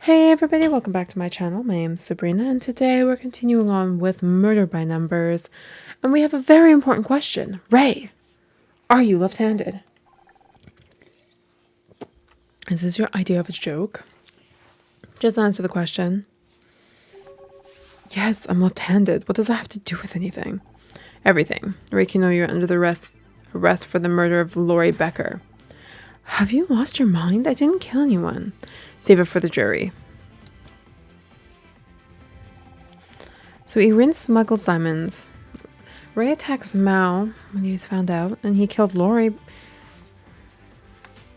Hey everybody, welcome back to my channel. My name is Sabrina and today we're continuing on with Murder by Numbers. And we have a very important question. Ray, are you left-handed? Is this your idea of a joke? Just answer the question. Yes, I'm left-handed. What does that have to do with anything? Everything. Ray can know you're under the arrest for the murder of Lori Becker. Have you lost your mind? I didn't kill anyone. Save it for the jury. So Irin smuggled diamonds. Ray attacks Mao when he was found out, and he killed Lori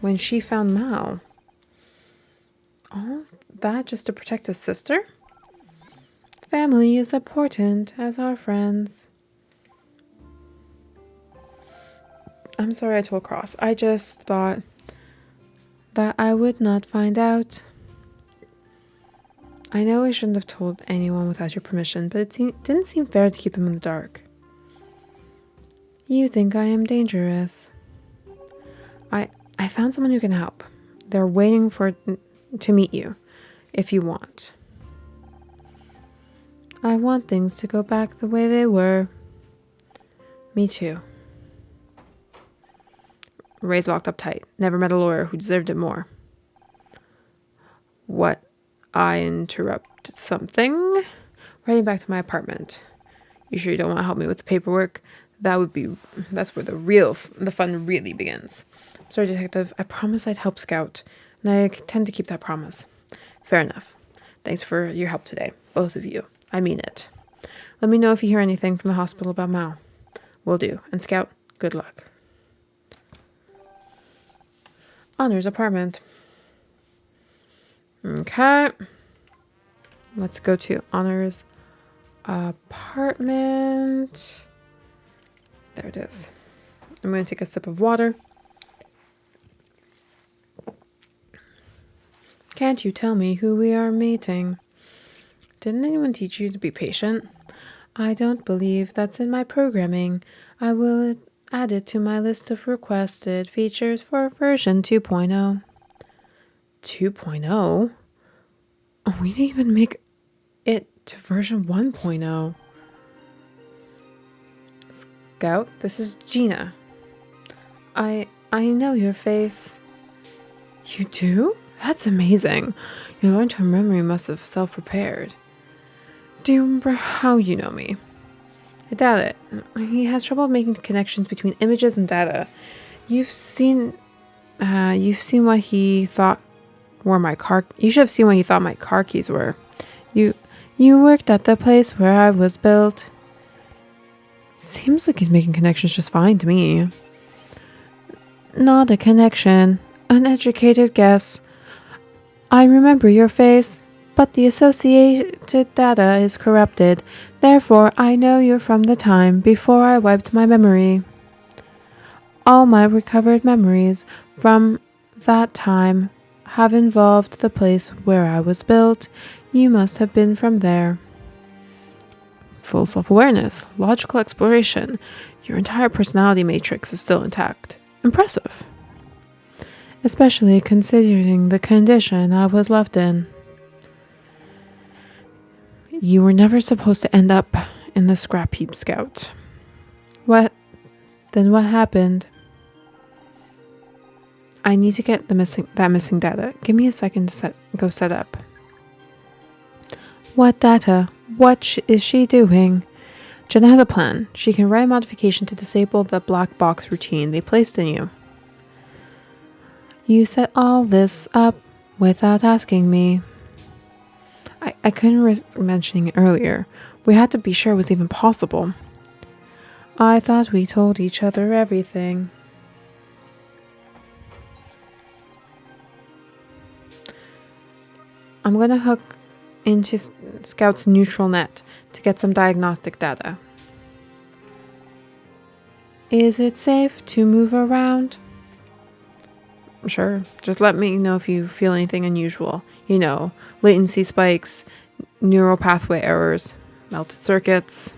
when she found Mao. All that just to protect his sister? Family is important as our friends. I'm sorry I told Cross. I just thought that I would not find out. I know I shouldn't have told anyone without your permission, but it didn't seem fair to keep him in the dark. You think I am dangerous. I found someone who can help. They're waiting to meet you, if you want. I want things to go back the way they were. Me too. Ray's locked up tight. Never met a lawyer who deserved it more. What? I interrupted something? Writing back to my apartment. You sure you don't want to help me with the paperwork? That's where the fun really begins. Sorry, detective. I promised I'd help Scout, and I tend to keep that promise. Fair enough. Thanks for your help today, both of you. I mean it. Let me know if you hear anything from the hospital about Mao. Will do. And Scout, good luck. Honor's apartment. Okay. Let's go to Honor's apartment. There it is. I'm going to take a sip of water. Can't you tell me who we are meeting? Didn't anyone teach you to be patient? I don't believe that's in my programming. I will add it to my list of requested features for version 2.0. 2.0? We didn't even make it to version 1.0. Scout, this is Gina. I know your face. You do? That's amazing. Your long-term memory must have self-prepared. Do you remember how you know me? I doubt it. He has trouble making connections between images and data. You've seen what he thought were my car. You should have seen what he thought my car keys were. You worked at the place where I was built. Seems like he's making connections just fine to me. Not a connection. An educated guess. I remember your face, but the associated data is corrupted. Therefore, I know you're from the time before I wiped my memory. All my recovered memories from that time have involved the place where I was built. You must have been from there. Full self-awareness, logical exploration. Your entire personality matrix is still intact. Impressive. Especially considering the condition I was left in. You were never supposed to end up in the scrap heap, Scout. What? Then what happened? I need to get that missing data. Give me a second to go set up. What data? What is she doing? Jenna has a plan. She can write a modification to disable the black box routine they placed in you. You set all this up without asking me. I couldn't risk mentioning it earlier. We had to be sure it was even possible. I thought we told each other everything. I'm going to hook into Scout's neutral net to get some diagnostic data. Is it safe to move around? Sure. Just let me know if you feel anything unusual. Latency spikes, neural pathway errors, melted circuits.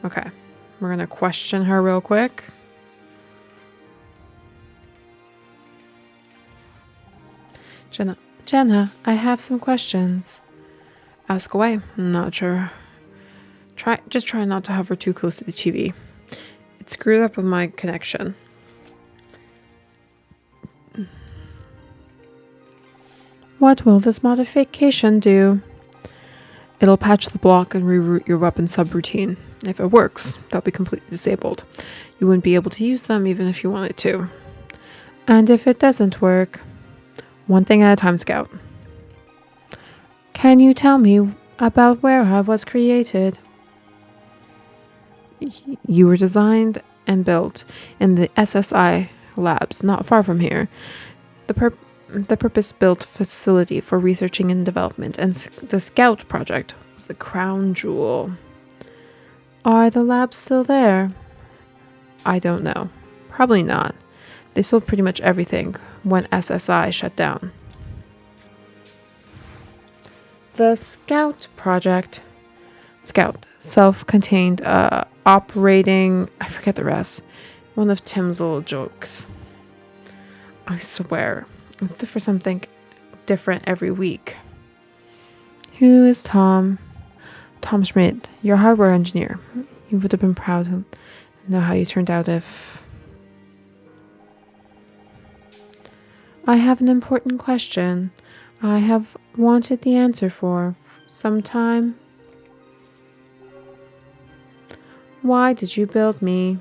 Okay. We're going to question her real quick. Jenna, I have some questions. Ask away. I'm not sure. Just try not to hover too close to the TV. It screwed up with my connection. What will this modification do? It'll patch the block and reroute your weapon subroutine. If it works, they'll be completely disabled. You wouldn't be able to use them even if you wanted to. And if it doesn't work, one thing at a time, Scout. Can you tell me about where I was created? You were designed and built in the SSI labs not far from here. The purpose-built facility for researching and development, and the Scout project was the crown jewel. Are the labs still there? I don't know. Probably not. They sold pretty much everything when SSI shut down. The Scout project. Scout, self-contained, operating, I forget the rest. One of Tim's little jokes. I swear, it's for something different every week. Who is Tom? Tom Schmidt, your hardware engineer. You would have been proud to know how you turned out if... I have an important question. I have wanted the answer for some time. Why did you build me?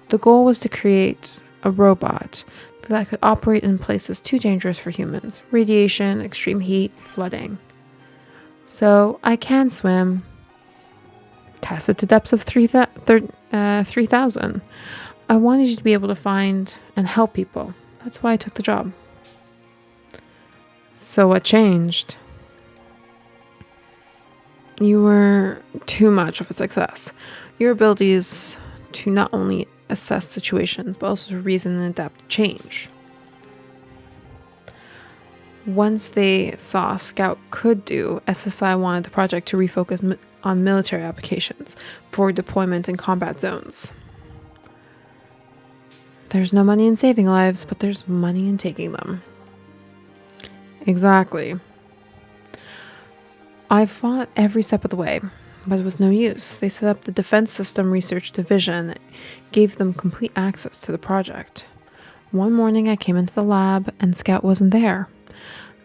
The goal was to create a robot that could operate in places too dangerous for humans. Radiation, extreme heat, flooding. So I can swim. Cast it to depths of 3,000. I wanted you to be able to find and help people. That's why I took the job. So what changed? You were too much of a success. Your abilities to not only assess situations, but also to reason and adapt to change. Once they saw Scout could do, SSI wanted the project to refocus on military applications for deployment in combat zones. There's no money in saving lives, but there's money in taking them. Exactly. I fought every step of the way, but it was no use. They set up the Defense System Research Division, gave them complete access to the project. One morning I came into the lab and Scout wasn't there.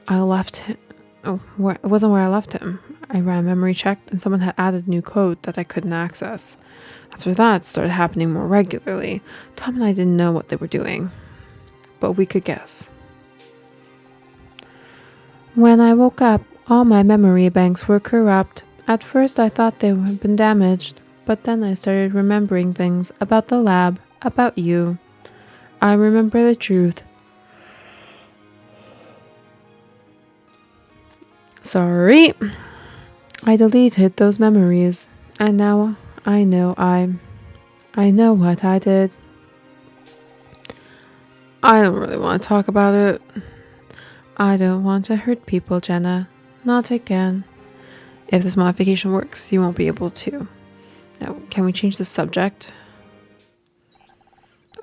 I left him. It wasn't where I left him. I ran a memory check and someone had added new code that I couldn't access. After that, it started happening more regularly. Tom and I didn't know what they were doing, but we could guess. When I woke up, all my memory banks were corrupt. At first I thought they had been damaged, but then I started remembering things about the lab, about you. I remember the truth. Sorry. I deleted those memories, and now I know what I did. I don't really want to talk about it. I don't want to hurt people, Jenna. Not again. If this modification works, you won't be able to. Now, can we change the subject?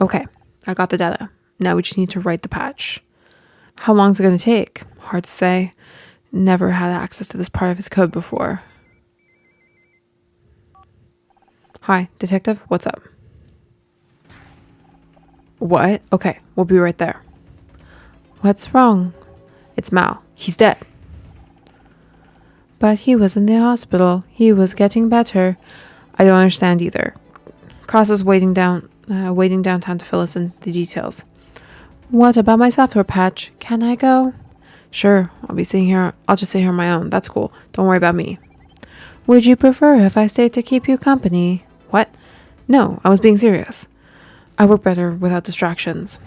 Okay, I got the data. Now we just need to write the patch. How long is it going to take? Hard to say. Never had access to this part of his code before. Hi, detective, what's up? What? Okay, we'll be right there. What's wrong? It's Mal. He's dead. But he was in the hospital. He was getting better. I don't understand either. Cross is waiting downtown to fill us in the details. What about my software patch? Can I go? Sure, I'll just sit here on my own. That's cool. Don't worry about me. Would you prefer if I stayed to keep you company? What? No, I was being serious. I work better without distractions.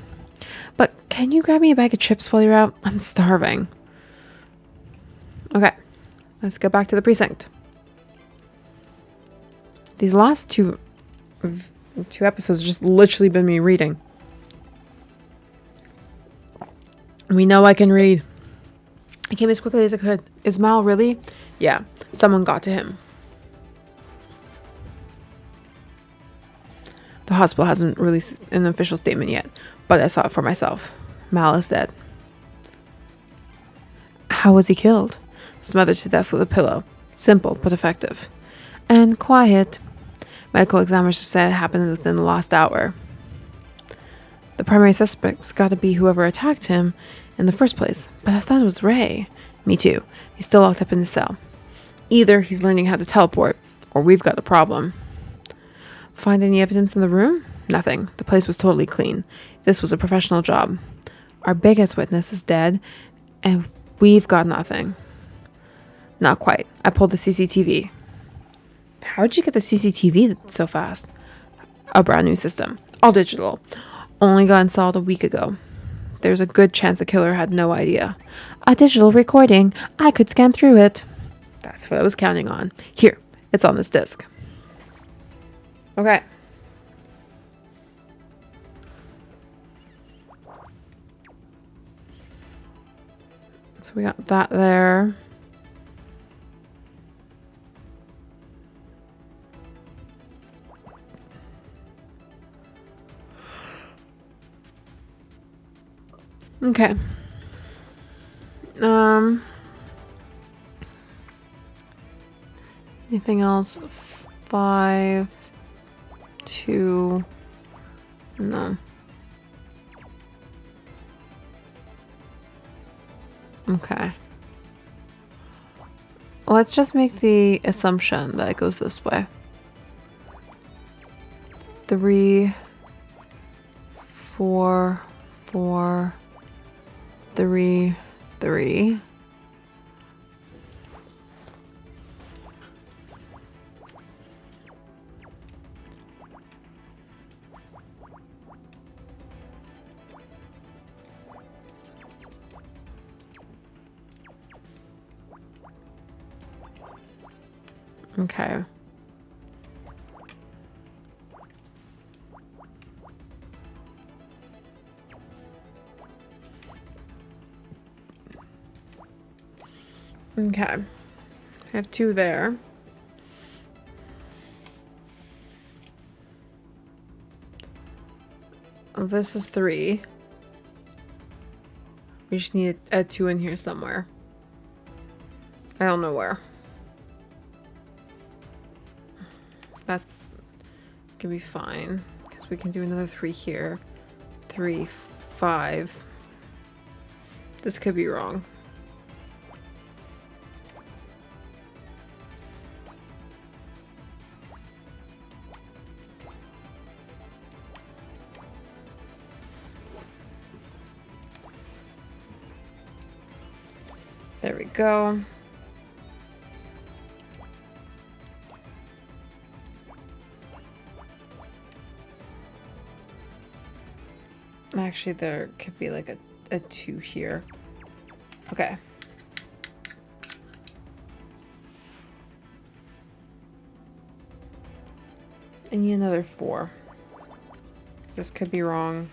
But can you grab me a bag of chips while you're out? I'm starving. Okay, let's go back to the precinct. These last two episodes have just literally been me reading. We know I can read. I came as quickly as I could. Is Mal really? Yeah, someone got to him. The hospital hasn't released an official statement yet, but I saw it for myself. Mal is dead. How was he killed? Smothered to death with a pillow. Simple, but effective. And quiet. Medical examiners said it happened within the last hour. The primary suspect's gotta be whoever attacked him in the first place. But I thought it was Ray. Me too. He's still locked up in the cell. Either he's learning how to teleport, or we've got a problem. Find any evidence in the room? Nothing. The place was totally clean. This was a professional job. Our biggest witness is dead, and we've got nothing. Not quite. I pulled the CCTV. How'd you get the CCTV so fast? A brand new system. All digital. Only got installed a week ago. There's a good chance the killer had no idea. A digital recording. I could scan through it. That's what I was counting on. Here, it's on this disc. Okay. So we got that there. Okay. Anything else? 5, 2, no. Okay. Let's just make the assumption that it goes this way. 3, 4, 4, 3, 3. Okay. Okay. I have 2 there. Oh, this is 3. We just need a 2 in here somewhere. I don't know where. That's gonna be fine because we can do another 3 here. 3, 5. This could be wrong. There we go. Actually, there could be like a 2 here. Okay. I need another 4. This could be wrong.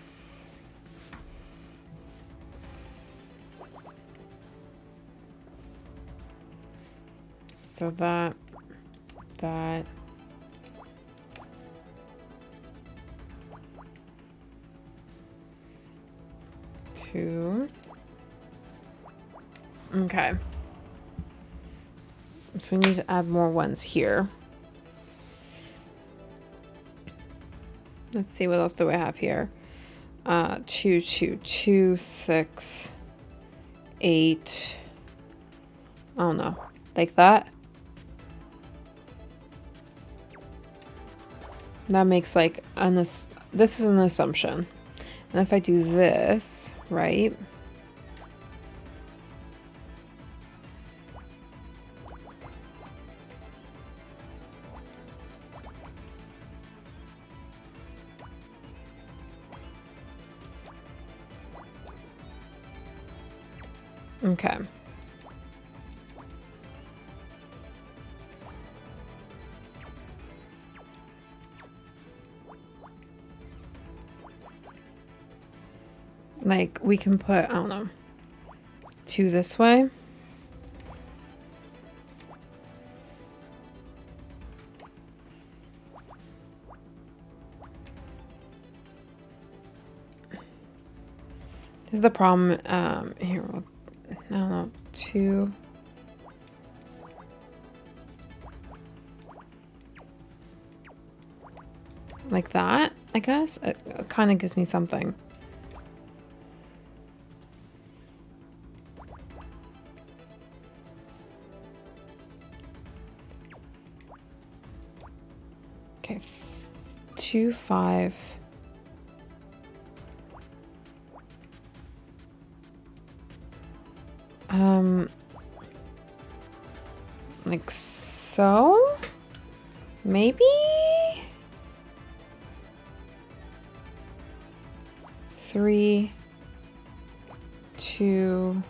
So that. 2. Okay. So we need to add more ones here. Let's see, what else do I have here? 2, 2, 2, 6, 8. I don't know. Like that? That makes like this is an assumption. And if I do this, right? Okay. Like, we can put, I don't know, 2 this way. This is the problem. Here, I don't know, 2. Like that, I guess. It kind of gives me something. Okay, 2, 5. Like so? Maybe? 3, 2.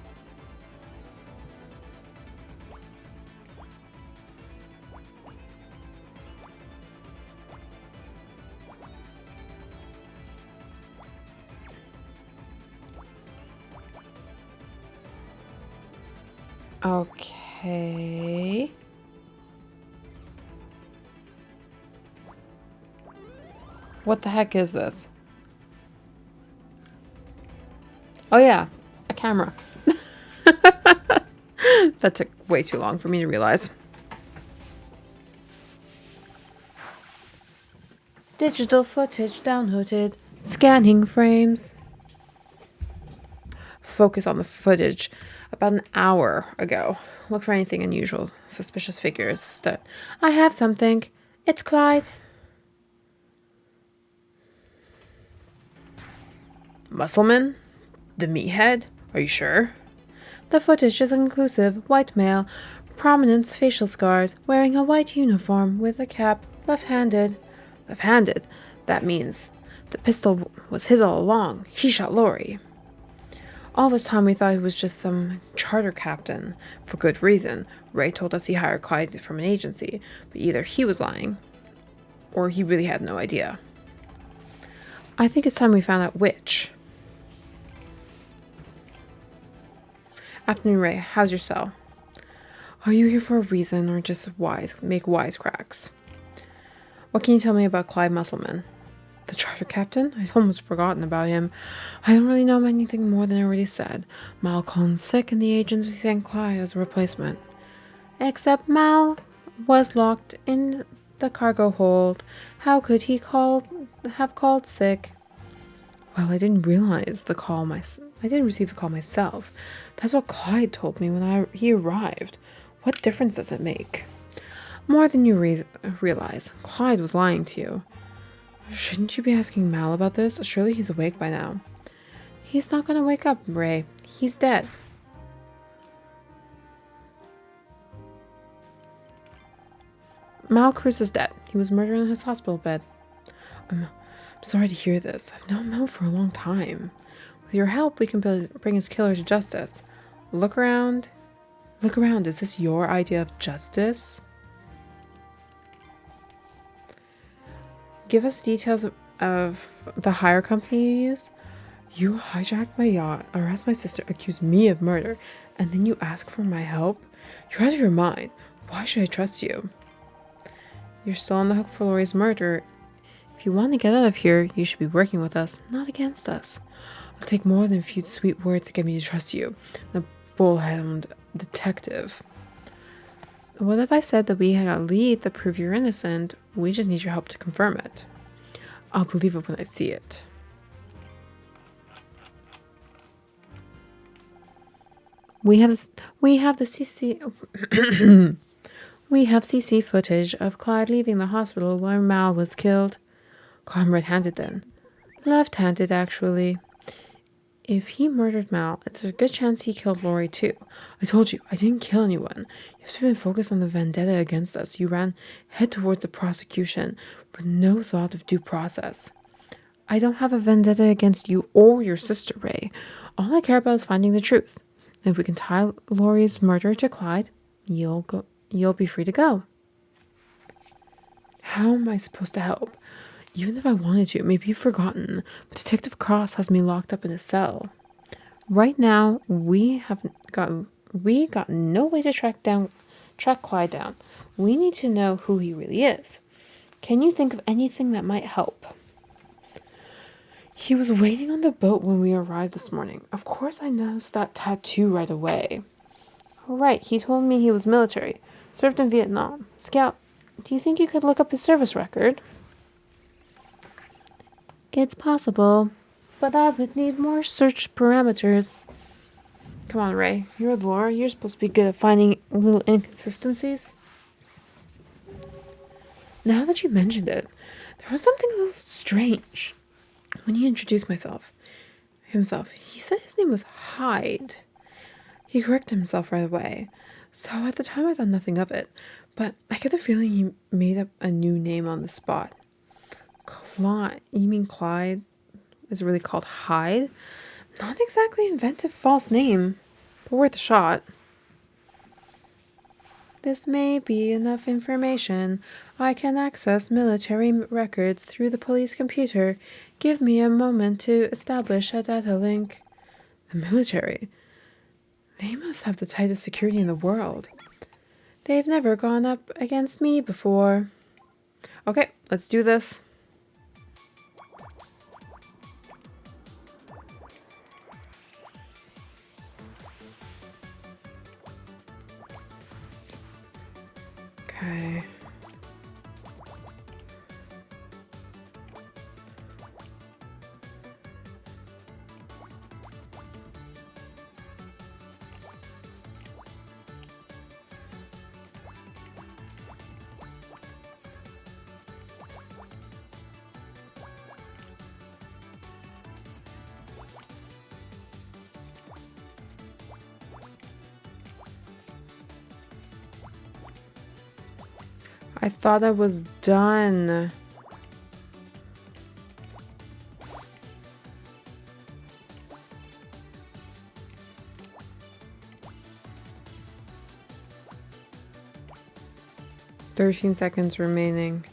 Okay. What the heck is this? Oh yeah, a camera. That took way too long for me to realize. Digital footage downloaded. Scanning frames. Focus on the footage about an hour ago. Look for anything unusual. Suspicious figures. I have something. It's Clyde. Muscleman? The meathead? Are you sure? The footage is inclusive. White male. Prominent facial scars. Wearing a white uniform with a cap. Left-handed. Left-handed? That means the pistol was his all along. He shot Lori. All this time we thought he was just some charter captain. For good reason. Ray told us he hired Clyde from an agency, but either he was lying, or he really had no idea. I think it's time we found out which. Afternoon, Ray. How's your cell? Are you here for a reason, or just make wisecracks? What can you tell me about Clyde Musselman? The charter captain? I'd almost forgotten about him. I don't really know anything more than I already said. Mal called sick and the agency sent Clyde as a replacement. Except Mal was locked in the cargo hold. How could he have called sick? Well, I didn't receive the call myself. That's what Clyde told me when he arrived. What difference does it make? More than you realize. Clyde was lying to you. Shouldn't you be asking Mal about this? Surely he's awake by now. He's not going to wake up, Ray. He's dead. Mal Cruz is dead. He was murdered in his hospital bed. I'm sorry to hear this. I've known Mal for a long time. With your help, we can bring his killer to justice. Look around. Look around. Is this your idea of justice? Give us details of the hire company you use. You hijacked my yacht, arrest my sister, accuse me of murder, and then you ask for my help? You're out of your mind. Why should I trust you? You're still on the hook for Lori's murder. If you want to get out of here, you should be working with us, not against us. It'll take more than a few sweet words to get me to trust you, the bullhound detective. What if I said that we had a lead that prove you're innocent? We just need your help to confirm it. I'll believe it when I see it. We have CC footage of Clyde leaving the hospital where Mal was killed. Call him red-handed then. Left-handed, actually. If he murdered Mal, it's a good chance he killed Lori too. I told you, I didn't kill anyone. You have to be focused on the vendetta against us. You ran head towards the prosecution, with no thought of due process. I don't have a vendetta against you or your sister, Ray. All I care about is finding the truth. And if we can tie Lori's murder to Clyde, you'll be free to go. How am I supposed to help? Even if I wanted to, maybe you've forgotten, but Detective Cross has me locked up in a cell. Right now, we got no way to track Clyde down. We need to know who he really is. Can you think of anything that might help? He was waiting on the boat when we arrived this morning. Of course, I noticed that tattoo right away. Right, he told me he was military, served in Vietnam. Scout, do you think you could look up his service record? It's possible, but I would need more search parameters. Come on, Ray. You're Laura. You're supposed to be good at finding little inconsistencies. Now that you mentioned it, there was something a little strange. When he introduced himself, he said his name was Hyde. He corrected himself right away. So at the time I thought nothing of it, but I get the feeling he made up a new name on the spot. Clyde? You mean Clyde is really called Hyde? Not exactly inventive false name, but worth a shot. This may be enough information. I can access military records through the police computer. Give me a moment to establish a data link. The military? They must have the tightest security in the world. They've never gone up against me before. Okay, let's do this. Okay. I thought I was done. "13 seconds remaining.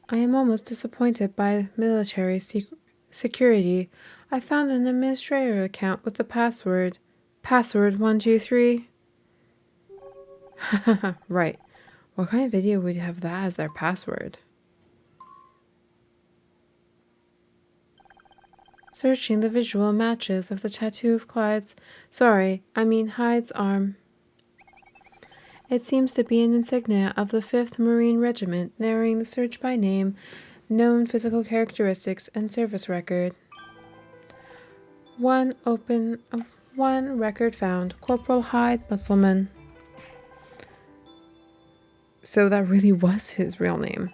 I am almost disappointed by military security. I found an administrator account with the password. Password 123. Right. What kind of video would have that as their password? Searching the visual matches of the tattoo of Hyde's arm. It seems to be an insignia of the 5th Marine Regiment, narrowing the search by name, known physical characteristics, and service record. One record found, Corporal Hyde, Musselman. So that really was his real name.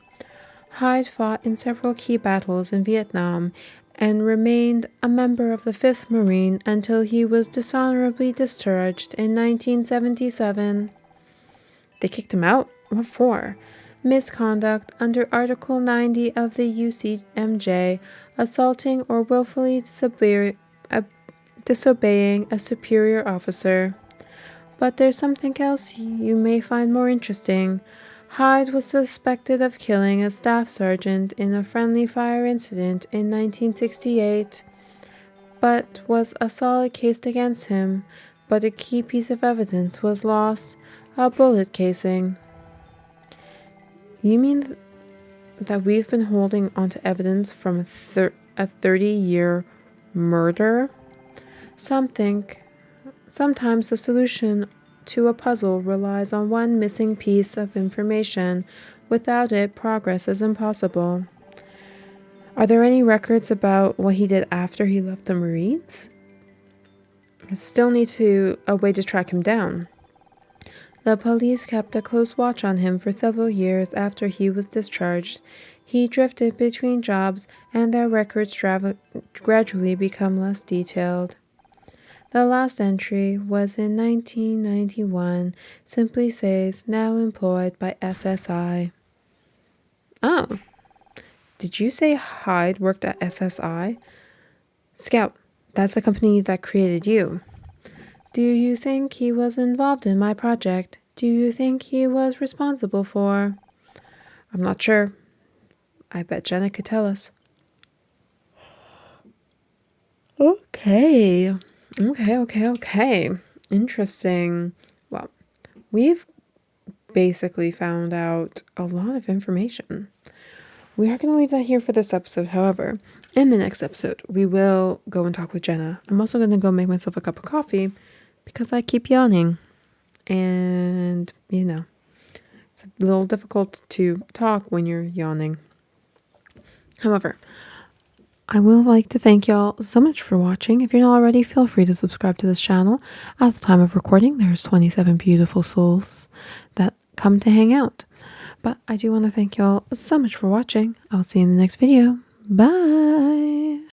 Hyde fought in several key battles in Vietnam and remained a member of the 5th Marine until he was dishonorably discharged in 1977. They kicked him out? What for? Misconduct under Article 90 of the UCMJ, assaulting or willfully disobeying a superior officer. But there's something else you may find more interesting. Hyde was suspected of killing a staff sergeant in a friendly fire incident in 1968, but was a solid case against him. But a key piece of evidence was lost, a bullet casing. You mean that we've been holding onto evidence from a 30-year murder? Sometimes the solution to a puzzle relies on one missing piece of information. Without it, progress is impossible. Are there any records about what he did after he left the Marines? I still need a way to track him down. The police kept a close watch on him for several years after he was discharged. He drifted between jobs, and their records gradually become less detailed. The last entry was in 1991, simply says, now employed by SSI. Oh, did you say Hyde worked at SSI? Scout, that's the company that created you. Do you think he was involved in my project? Do you think he was responsible for? I'm not sure. I bet Jenna could tell us. Okay. Interesting. Well, we've basically found out a lot of information. We are going to leave that here for this episode. However, In the next episode, we will go and talk with Jenna. I'm also going to go make myself a cup of coffee because I keep yawning. And, it's a little difficult to talk when you're yawning. However, I will like to thank y'all so much for watching. If you're not already, feel free to subscribe to this channel. At the time of recording, there's 27 beautiful souls that come to hang out. But I do want to thank y'all so much for watching. I'll see you in the next video. Bye!